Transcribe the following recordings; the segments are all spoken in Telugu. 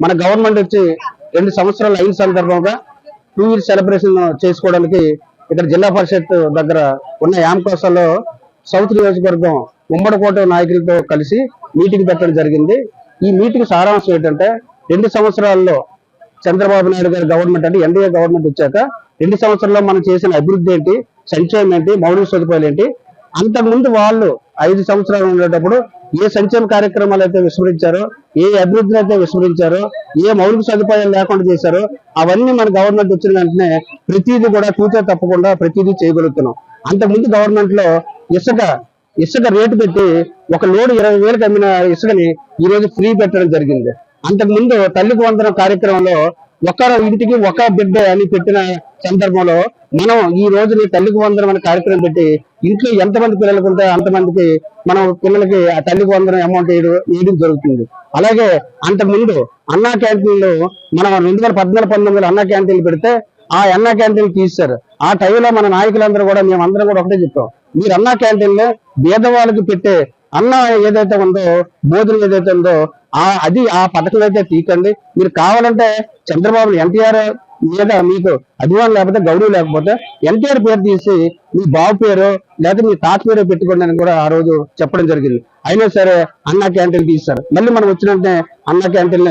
మన గవర్నమెంట్ వచ్చి 2 సంవత్సరాలు అయిన సందర్భంగా 2 ఇయర్ సెలబ్రేషన్ చేసుకోవడానికి ఇక్కడ జిల్లా పరిషత్ దగ్గర ఉన్న యాంకోసలో సౌత్ నియోజకవర్గం ఉమ్మడికోట నాయకులతో కలిసి మీటింగ్ పెట్టడం జరిగింది. ఈ మీటింగ్ సారాంశం ఏంటంటే 2 సంవత్సరాల్లో చంద్రబాబు నాయుడు గారి గవర్నమెంట్ అంటే ఎన్డీఏ గవర్నమెంట్ వచ్చాక 2 సంవత్సరాల్లో మనం చేసిన అభివృద్ధి ఏంటి, సంక్షేమం ఏంటి, మౌలిక సదుపాయాలు ఏంటి, అంతకుముందు వాళ్ళు 5 సంవత్సరాలు ఉండేటప్పుడు ఏ సంక్షేమ కార్యక్రమాలు అయితే విస్మరించారో, ఏ అభివృద్ధిని అయితే విస్మరించారో, ఏ మౌలిక సదుపాయాలు లేకుండా చేశారో అవన్నీ మన గవర్నమెంట్ వచ్చిన వెంటనే ప్రతిదీ కూడా తూచా తప్పకుండా ప్రతిదీ చేయగలుగుతున్నాం. అంతకుముందు గవర్నమెంట్ లో ఇసుక రేటు పెట్టి ఒక లోడు 20,000కి అమ్మిన ఇసుకని ఈ రోజు ఫ్రీ పెట్టడం జరిగింది. అంతకుముందు తల్లికి వందనం కార్యక్రమంలో ఒక ఇంటికి ఒక బిడ్డ అని పెట్టిన సందర్భంలో మనం ఈ రోజుని తల్లికి వందనం అనే కార్యక్రమం పెట్టి ఇంట్లో ఎంతమంది పిల్లలకు ఉంటే అంతమందికి మనం పిల్లలకి ఆ తల్లికి వందనం అమౌంట్ వేయడం జరుగుతుంది. అలాగే అంతకుముందు అన్నా క్యాంటీన్లు మనం 2014-19 అన్నా క్యాంటీన్లు పెడితే ఆ అన్నా క్యాంటీన్లు తీశారు. ఆ టైంలో మన నాయకులందరూ కూడా మేమందరం కూడా ఒకటే చెప్పాం, మీరు అన్నా క్యాంటీన్లో పేదవాళ్ళకి పెట్టే అన్న ఏదైతే ఉందో, భోజనం ఏదైతే ఉందో ఆ పథకం అయితే తీకండి. మీరు కావాలంటే చంద్రబాబు ఎన్టీఆర్ మీద మీకు అభిమానం లేకపోతే గౌరవం లేకపోతే ఎన్టీఆర్ పేరు తీసి మీ బాబు పేరు లేదా మీ తాత పేరు పెట్టుకోండి అని కూడా ఆ రోజు చెప్పడం జరిగింది. అయినా సరే అన్నా క్యాంటీన్ తీస్తారు. మళ్ళీ మనం వచ్చినట్టే అన్నా క్యాంటీన్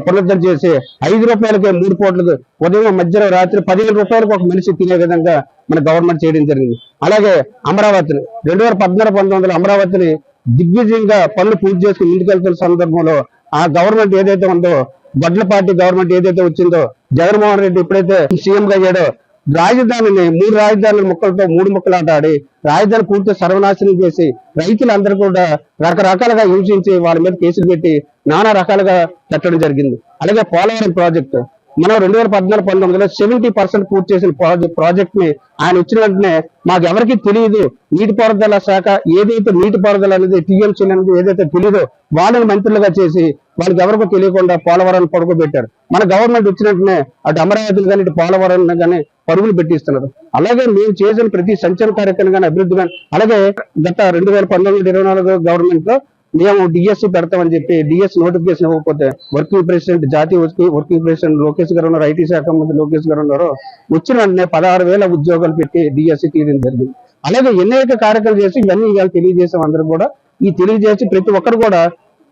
పునరుద్ధరణ చేసి 5 రూపాయలకి 3 పూటలకు ఉదయం మధ్యాహ్నం రాత్రి 15 రూపాయలకు ఒక మనిషి తినే విధంగా మన గవర్నమెంట్ చేయడం జరిగింది. అలాగే అమరావతిని 2014-19 అమరావతిని దిగ్విజయంగా పనులు పూర్తి చేసుకుని ఇంటికెళ్తున్న సందర్భంలో ఆ గవర్నమెంట్ ఏదైతే ఉందో, గొడ్ల పార్టీ గవర్నమెంట్ ఏదైతే వచ్చిందో, జగన్మోహన్ రెడ్డి ఎప్పుడైతే సీఎం గా అయ్యాడో రాజధానిని 3 రాజధానుల ముక్కలతో 3 ముక్కలాట ఆడి రాజధాని పూర్తి సర్వనాశనం చేసి రైతులందరూ కూడా రకరకాలుగా హింసించి వాళ్ళ మీద కేసులు పెట్టి నానా రకాలుగా పెట్టడం జరిగింది. అలాగే పోలవరం ప్రాజెక్టు మనం 2014-19లో 70% పూర్తి చేసిన ప్రాజెక్ట్ ని ఆయన వచ్చిన వెంటనే మాకు ఎవరికి తెలియదు, నీటిపారుదల శాఖ ఏదైతే నీటిపారుదల అనేది టీఎంసీ అనేది ఏదైతే తెలియదో వాళ్ళని మంత్రులుగా చేసి వాళ్ళకి ఎవరికో తెలియకుండా పోలవరాన్ని పడుకోబెట్టారు. మన గవర్నమెంట్ వచ్చిన వెంటనే అటు అమరావతిని కానీ ఇటు పోలవరాన్ని కానీ పరుగులు పెట్టిస్తున్నారు. అలాగే మేము చేసిన ప్రతి సంక్షేమ కార్యక్రమం కానీ అభివృద్ధి కానీ, అలాగే గత 2019-24 గవర్నమెంట్ లో మేము డిఎస్సి పెడతామని చెప్పి డిఎస్ నోటిఫికేషన్ ఇవ్వకపోతే వర్కింగ్ ప్రెసిడెంట్ జాతీయ వర్కింగ్ ప్రెసిడెంట్ లోకేష్ గారు ఉన్నారు, ఐటీ శాఖ మంత్రి లోకేష్ గారు ఉన్నారు, వచ్చిన వెంటనే 16,000 ఉద్యోగాలు పెట్టి డిఎస్సి తీయడం జరిగింది. అలాగే అనేక కార్యక్రమాలు చేసి ఇవన్నీ ఇవాళ తెలియజేసాం. అందరూ కూడా ఈ తెలియజేసి ప్రతి ఒక్కరు కూడా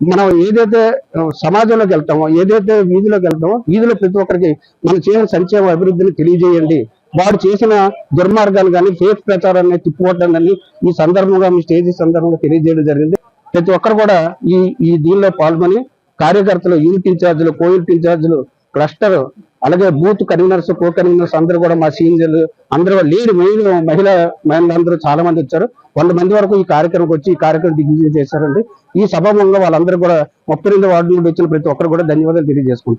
మనం ఏదైతే సమాజంలోకి వెళ్తామో, ఏదైతే వీధిలోకి వెళ్తామో వీధిలో ప్రతి ఒక్కరికి మనం చేసిన సంక్షేమ అభివృద్ధిని తెలియజేయండి. వాడు చేసిన దుర్మార్గాలు కానీ ఫేక్ ప్రచారాన్ని తిప్పుకోవడం కానీ ఈ సందర్భంగా మీ స్టేజ్ సందర్భంగా తెలియజేయడం జరిగింది. ప్రతి ఒక్కరు కూడా ఈ దీనిలో పాల్గొని కార్యకర్తలు, యూనిట్ ఇన్ఛార్జీలు, కో యూనిట్ ఇన్ఛార్జీలు, క్లస్టర్, అలాగే బూత్ కన్వీనర్స్, కో కన్వీనర్స్ అందరూ కూడా మా సీనియర్లు అందరూ మహిళలందరూ చాలా మంది వచ్చారు. 100 మంది వరకు ఈ కార్యక్రమం వచ్చి ఈ కార్యక్రమం దిగ్విజయం చేశారండి. ఈ సభాముఖంగా వాళ్ళందరూ కూడా 38 వార్డు నుండి వచ్చిన ప్రతి ఒక్కరు కూడా ధన్యవాదాలు తెలియజేసుకుంటారు.